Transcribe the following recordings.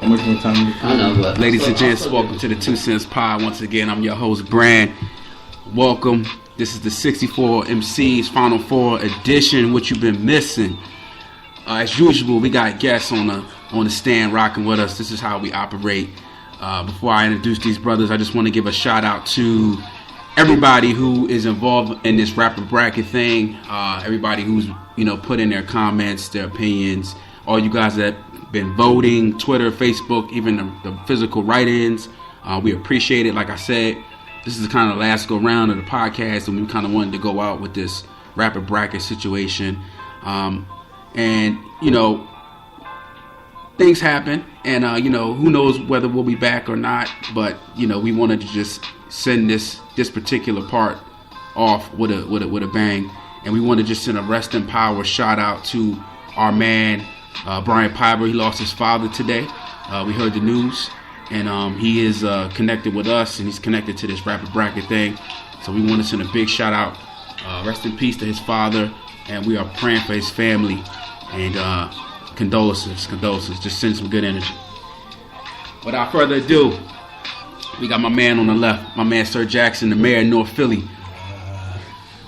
much more time? I know, but ladies and gents, welcome to the 2 Cents Pod. Once again, I'm your host, Brand. Welcome. This is the 64 MCs Final Four edition. What you've been missing? As usual, we got guests on the stand rocking with us. This is how we operate. Before I introduce these brothers, I just want to give a shout out to everybody who is involved in this rapper bracket thing. Everybody who's put in their comments, their opinions. All you guys that been voting, Twitter, Facebook, even the physical write-ins. We appreciate it. Like I said, this is kind of the last go round of the podcast, and we kind of wanted to go out with this rapper bracket situation. And things happen, and who knows whether we'll be back or not. But we wanted to just send this particular part off with a bang, and we want to just send a rest in power shout out to our man Brian Piber. He lost his father today. We heard the news, and he is connected with us, and he's connected to this rapper bracket thing. So we want to send a big shout out, rest in peace to his father, and we are praying for his family. And condolences. Just send some good energy. Without further ado, we got my man on the left, my man Sir Jackson, the mayor of North Philly.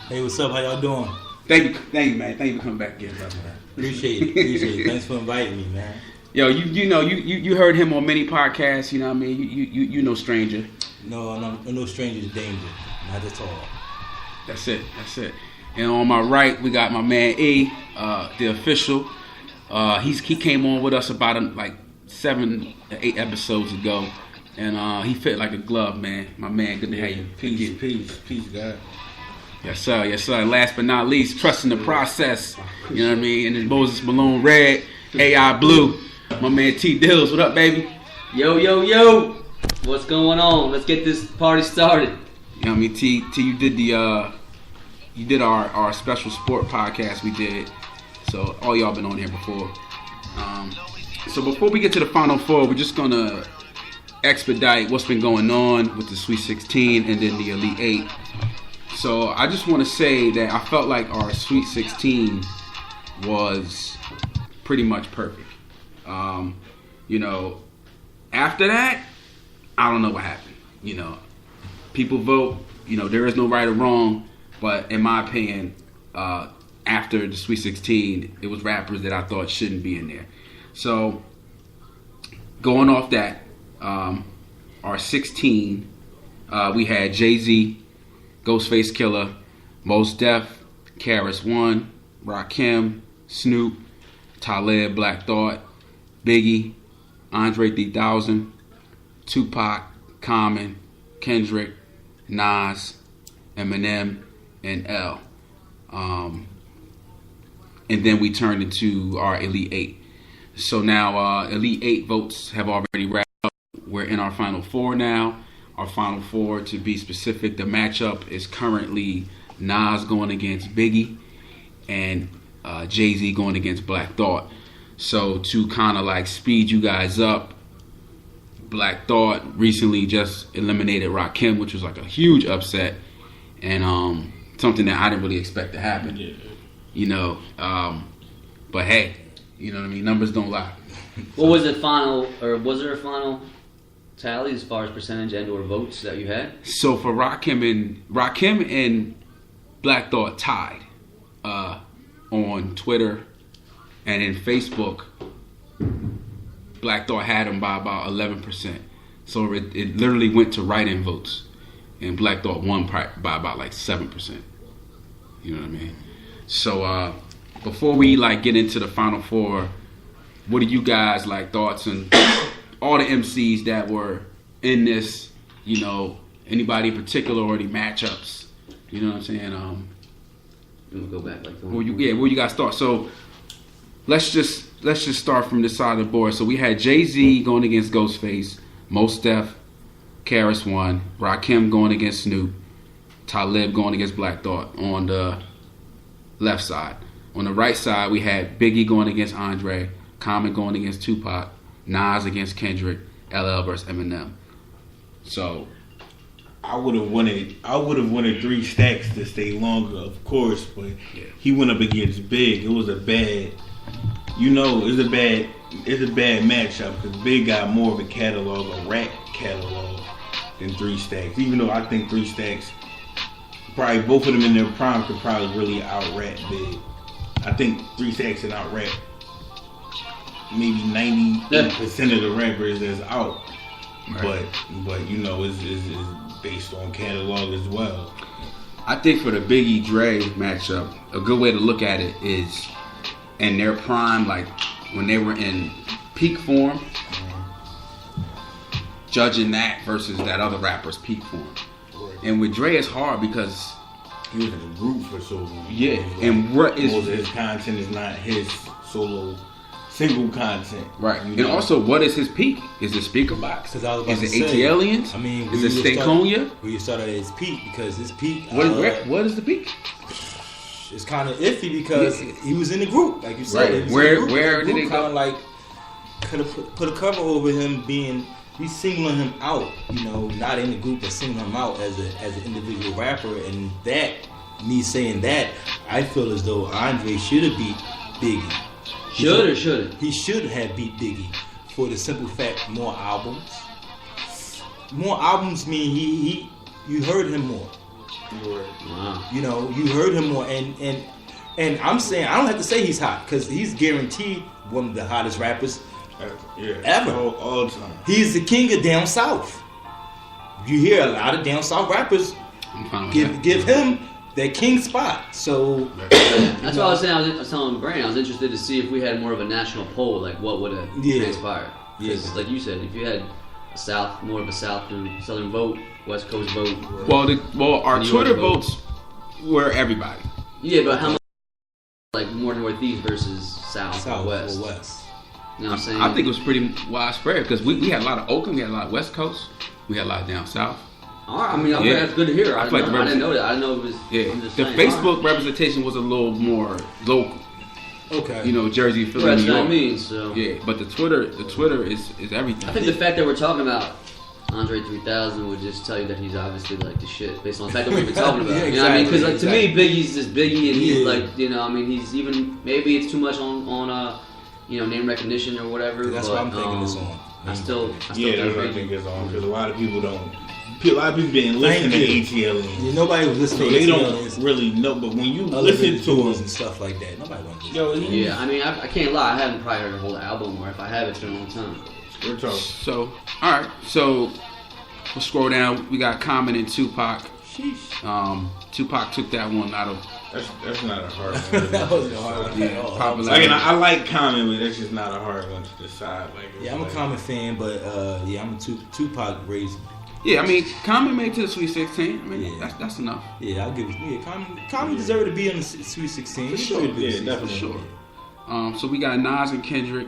Hey, what's up? How y'all doing? Thank you, man. Thank you for coming back again, brother. Appreciate it. Thanks for inviting me, man. Yo, you heard him on many podcasts. You know what I mean? You no stranger. No stranger to danger. Not at all. That's it. And on my right, we got my man E, the official. He came on with us about 7 or 8 episodes ago, and he fit like a glove, man. My man, good to have you. Peace, God. Yes, sir. And last but not least, trusting the process. You know what I mean? And then Moses Malone Red, AI Blue. My man T Dills, what up, baby? Yo. What's going on? Let's get this party started. You know what I mean? T, you did our special sport podcast we did. So all y'all been on here before. So before we get to the Final Four, we're just going to expedite what's been going on with the Sweet 16 and then the Elite 8. So I just want to say that I felt like our Sweet 16 was pretty much perfect. After that, I don't know what happened. People vote. There is no right or wrong. But in my opinion, after the Sweet 16, it was rappers that I thought shouldn't be in there. So going off that, our 16, we had Jay-Z, Ghostface Killah, Mos Def, KRS-One, Rakim, Snoop, Talib, Black Thought, Biggie, Andre 3000, Tupac, Common, Kendrick, Nas, Eminem, and L. And then we turned into our Elite 8. So now Elite 8 votes have already wrapped up. We're in our Final Four now. Our Final Four, to be specific, the matchup is currently Nas going against Biggie and Jay-Z going against Black Thought. So to kind of speed you guys up, Black Thought recently just eliminated Rakim, which was a huge upset, and something that I didn't really expect to happen. But hey, you know what I mean? Numbers don't lie. What was the final, or was there a final tally as far as percentage and or votes that you had? So for Rakim and Black Thought tied on Twitter and in Facebook. Black Thought had him by about 11%. So it literally went to write-in votes, and Black Thought won by about 7%. You know what I mean? So before we get into the Final Four, what do you guys thoughts on all the MCs that were in this? Anybody in particular, or any matchups? You know what I'm saying? We'll go back where you guys start? So let's just start from this side of the board. So we had Jay-Z going against Ghostface, Mos Def, KRS-One, Rakim going against Snoop, Talib going against Black Thought on the left side. On the right side, we had Biggie going against Andre, Common going against Tupac, Nas against Kendrick, LL versus Eminem. So I would have wanted 3 stacks to stay longer, of course, but yeah. He went up against Big. It was a bad it's a bad matchup because Big got more of a catalog, a rap catalog, than 3 Stacks. Even though I think 3 Stacks, probably both of them in their prime could probably really out-rap Big. I think 3 Stacks can out-rap maybe 90% of the rappers that's out. Right. But you know, it's based on catalog as well. I think for the Biggie Dre matchup, a good way to look at it is in their prime, like when they were in peak form, judging that versus that other rapper's peak form. And with Dre, it's hard because he was in a group for so long. Yeah, like, and what is most of his content is not his solo single content, right? You And know? also, what is his peak? Is it Speaker Box? Because I was about Is to it say, ATLians? I mean, is it Stankonia? Where you start at his peak, because his peak What is the peak? it's kind of iffy because he was in the group, like you said. Right. He was Where- in the group. where The did group it go? kinda like could have put a cover over him being. We singling him out, you know, not in the group, but singling him out as an individual rapper, and that me saying that, I feel as though Andre should have beat Biggie. Should or shouldn't? He should have beat Biggie for the simple fact more albums. More albums mean you heard him more. Wow. You know, you heard him more, and I'm saying I don't have to say he's hot because he's guaranteed one of the hottest rappers ever. all time. He's the king of down south. You hear a lot of down south rappers I'm fine with give him that king spot. So That's why I was saying. I was telling Brandon, I was interested to see if we had more of a national poll, like what would have transpired. Because, Yeah. like you said, if you had more of a southern vote, West Coast vote. Well, our New York Twitter vote. votes were everybody. Yeah, but how much? Like more Northeast versus South or West. or West. You know what I'm saying? I think it was pretty widespread because we had a lot of Oakland, we had a lot of West Coast, we had a lot of down south. All right, I mean, Yeah. that's good to hear. I I feel like didn't know that. I didn't know it was. Yeah, I'm just the saying, Facebook all right. representation was a little more local. Okay. You know, Jersey, Philly, Well, that's New what I York. mean. So Yeah, but the Twitter is everything. I think the fact that we're talking about Andre 3000 would just tell you that he's obviously like the shit based on the fact that we've been talking about. Yeah, You know what I mean? Because like, exactly. to me, Biggie's just Biggie, and he's Yeah. like, you know, I mean, he's even maybe it's too much on you know, name recognition or whatever. That's but, what I'm thinking it's on. I still Yeah, that's what I think it's on because a lot of people don't. A lot of people didn't listen to Thank you. ATLians, Yeah, nobody was listening so to they ATLians don't really know. But when you other listen than to tours him, and stuff like that. Nobody wants to yo, listen. Yeah, I mean, I can't lie. I haven't probably heard a whole album, or if I have, it's been a long time. we're talking. So, all right, so we'll scroll down. We got Common and Tupac. Sheesh. Tupac took that one out of That's not a hard one. That wasn't a hard one at all. popular. Again, I like Common, but that's just not a hard one to decide. Like, it's Yeah, I'm a like- Common fan, but yeah, I'm a Tupac raised. Yeah, I mean, Common made it to the Sweet 16. I mean, Yeah. that's enough. Yeah, I'll give it. Yeah, Common deserved to be on the Sweet 16. He sure. should be. Yeah, Sweet definitely. 16. Sure. So we got Nas and Kendrick.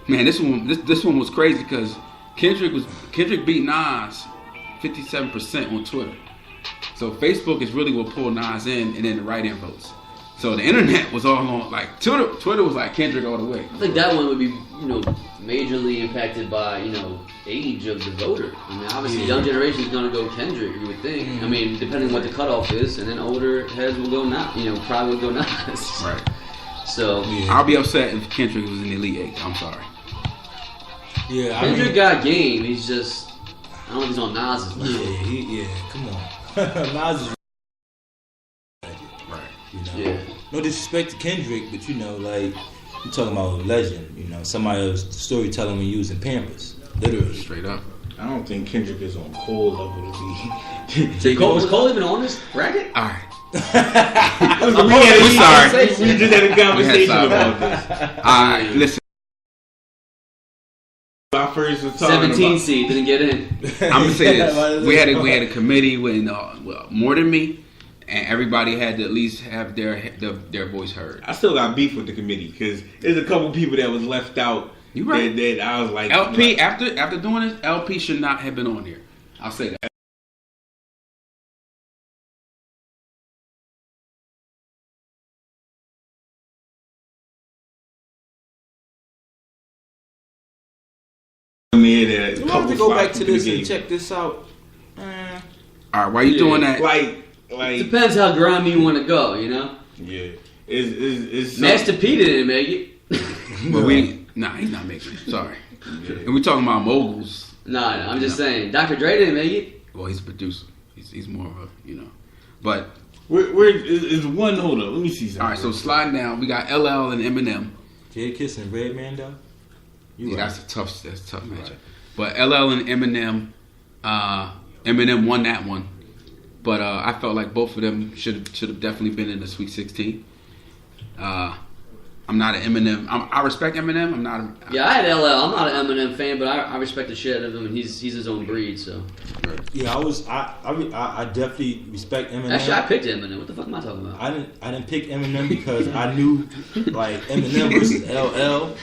Man, this one was crazy because Kendrick beat Nas 57% on Twitter. So Facebook is really what pulled Nas in, and then the write-in votes. So the internet was all on like Twitter was like Kendrick all the way. I think that one would be, you know, majorly impacted by, you know, age of the voter. I mean, obviously, young generation is going to go Kendrick, you would think. I mean, depending on what the cutoff is, and then older heads will go Nas. You know, probably will go Nas. Right. So Yeah. I'll be upset if Kendrick was in the Elite Eight. I'm sorry. Yeah, I Kendrick mean, got game. He's just, I don't know if he's on Nas's level. yeah, come on. Nas is Right. you know. Yeah. No disrespect to Kendrick, but you know, like you talking about a legend. You know, somebody else storytelling when using Pampers, literally. Straight up. I don't think Kendrick is on Cole level to be. Was Cole even on this bracket? All right. we sorry. We just had a conversation sorry. about this. All right. Listen. I first was talking 17 about. seed didn't get in. I'm gonna say this: we had a committee with more than me, and everybody had to at least have their voice heard. I still got beef with the committee because there's a couple people that was left out. You right. That I was like, LP like, after doing this, LP should not have been on here. I'll say that. You have to go back to this and check this out. All right, while you doing that, Like, Depends how grimy you want to go, you know? yeah, it's Master P didn't make it. but Nah, he's not making it. Sorry. And we talking about moguls. Nah, I'm just saying. Dr. Dre didn't make it. Well, he's a producer. He's more of a, you know. But Where is one? Hold up, let me see something. all right, so sliding down, we got LL and Eminem. Jadakiss and Redman though. Yeah, that's a tough matchup. But LL and Eminem, Eminem won that one. But I felt like both of them should have definitely been in the Sweet 16. I'm not an Eminem. I respect Eminem. I'm not. Yeah, I had LL. I'm not an Eminem fan, but I respect the shit out of him, and he's his own breed. So. Yeah, I definitely respect Eminem. Actually, I picked Eminem. What the fuck am I talking about? I didn't pick Eminem because I knew like Eminem versus LL.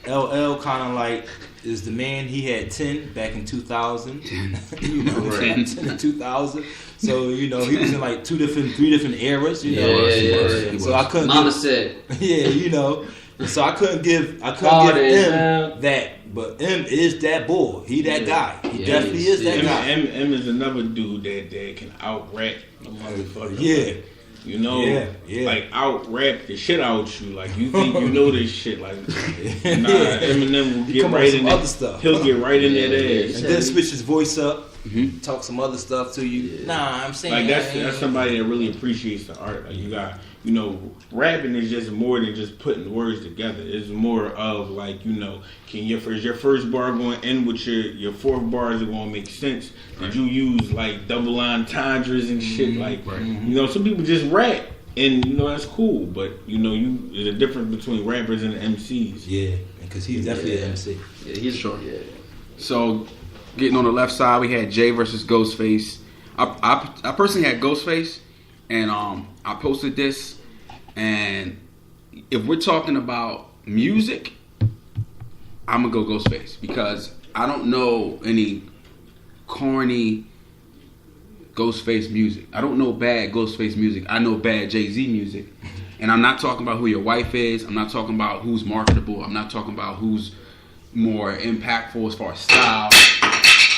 LL kind of like is the man. He had 10 back in 2000. 10. You know, 10 in 2000. So you know he was in like 3 different eras. You know, yeah. So I couldn't. Mama said. Yeah, you know. So I couldn't give M that, but M is that boy. He that guy. He definitely is that guy. M is another dude that can out rap a motherfucker. Yeah. You know, yeah. like out rap the shit out you. Like you think you know this shit. Like Eminem will get right in other stuff. He'll get right in that ass, and then switch his voice up, talk some other stuff to you. Yeah. Nah, I'm saying like that's somebody that really appreciates the art. Like you got, you know, rapping is just more than just putting words together. It's more of like, you know, can your first bar going to end with your fourth bars are going to make sense? Did you use like double entendres and shit? Like, you know, some people just rap and you know that's cool, but you know, there's a difference between rappers and MCs. Yeah, because he's definitely an MC. Yeah, he's sure. Yeah. So, getting on the left side, we had Jay versus Ghostface. I personally had Ghostface, and I posted this, and if we're talking about music, I'm gonna go Ghostface because I don't know any corny Ghostface music. I don't know bad Ghostface music. I know bad Jay-Z music. And I'm not talking about who your wife is. I'm not talking about who's marketable. I'm not talking about who's more impactful as far as style.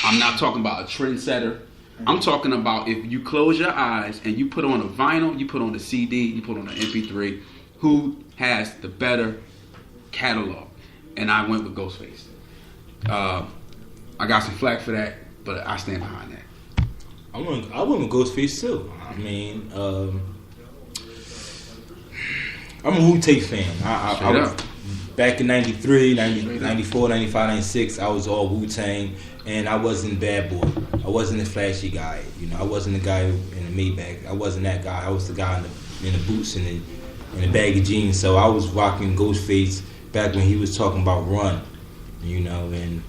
I'm not talking about a trendsetter. I'm talking about if you close your eyes and you put on a vinyl, you put on a CD, you put on an MP3, who has the better catalog? And I went with Ghostface. I got some flack for that, but I stand behind that. I went with Ghostface too. I mean, I'm a Wu-Tang fan. I was, back in 93, 94, 95, 96, I was all Wu-Tang, and I wasn't Bad Boy. I wasn't the flashy guy. You know, I wasn't the guy in the Maybach. I wasn't that guy. I was the guy in the boots and the baggy jeans. So I was rocking Ghostface back when he was talking about Run, you know, and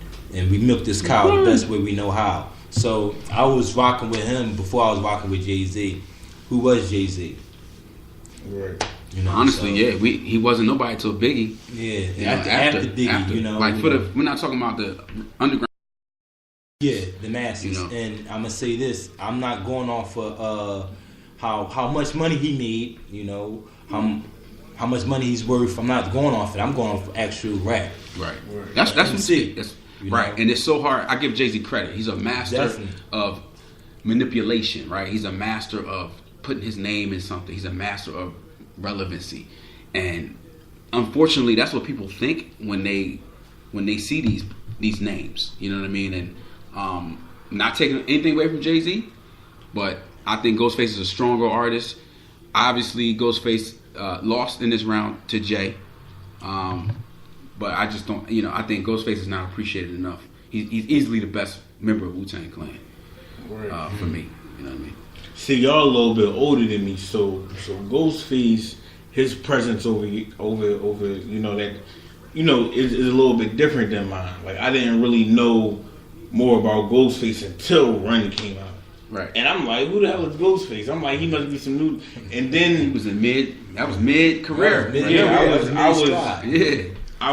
we milked this cow the best way we know how. So I was rocking with him before I was rocking with Jay-Z. Who was Jay-Z? Right. You know, honestly, so, he wasn't nobody till Biggie. Yeah, you know, after Biggie, you know, like we're not talking about the underground. Yeah, the masses. You know. And I'm gonna say this: I'm not going off of how much money he made. You know, how much money he's worth. I'm not going off it. I'm going off actual rap. Right. That's MC. That's right. Know? And it's so hard. I give Jay-Z credit. He's a master of manipulation. Right. He's a master of putting his name in something. He's a master of relevancy, and unfortunately, that's what people think when they see these names. You know what I mean? And not taking anything away from Jay-Z, but I think Ghostface is a stronger artist. Obviously, Ghostface lost in this round to Jay, but I just don't. You know, I think Ghostface is not appreciated enough. He's easily the best member of Wu-Tang Clan for me. You know what I mean? See, y'all a little bit older than me, so Ghostface, his presence over you know that, you know, is a little bit different than mine. Like I didn't really know more about Ghostface until Run came out. Right. And I'm like, who the hell is Ghostface? I'm like, he must be some new. And then he was in mid career. I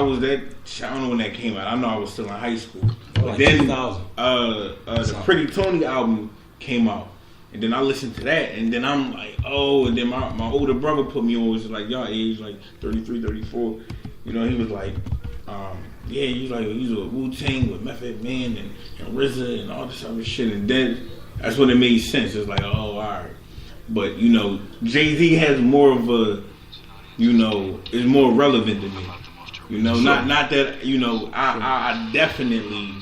was that. I don't know when that came out. I know I was still in high school. Like then 2000. The Pretty Tony album came out. And then I listened to that, and then I'm like, oh, and then my older brother put me on, was like, y'all age, like 33, 34. You know, he was like, he's a Wu-Tang with Method Man and RZA and all this other shit. And then that's when it made sense. It's like, oh, all right. But, you know, Jay-Z has more of a, you know, is more relevant to me. You know, Sure. not that, you know, I definitely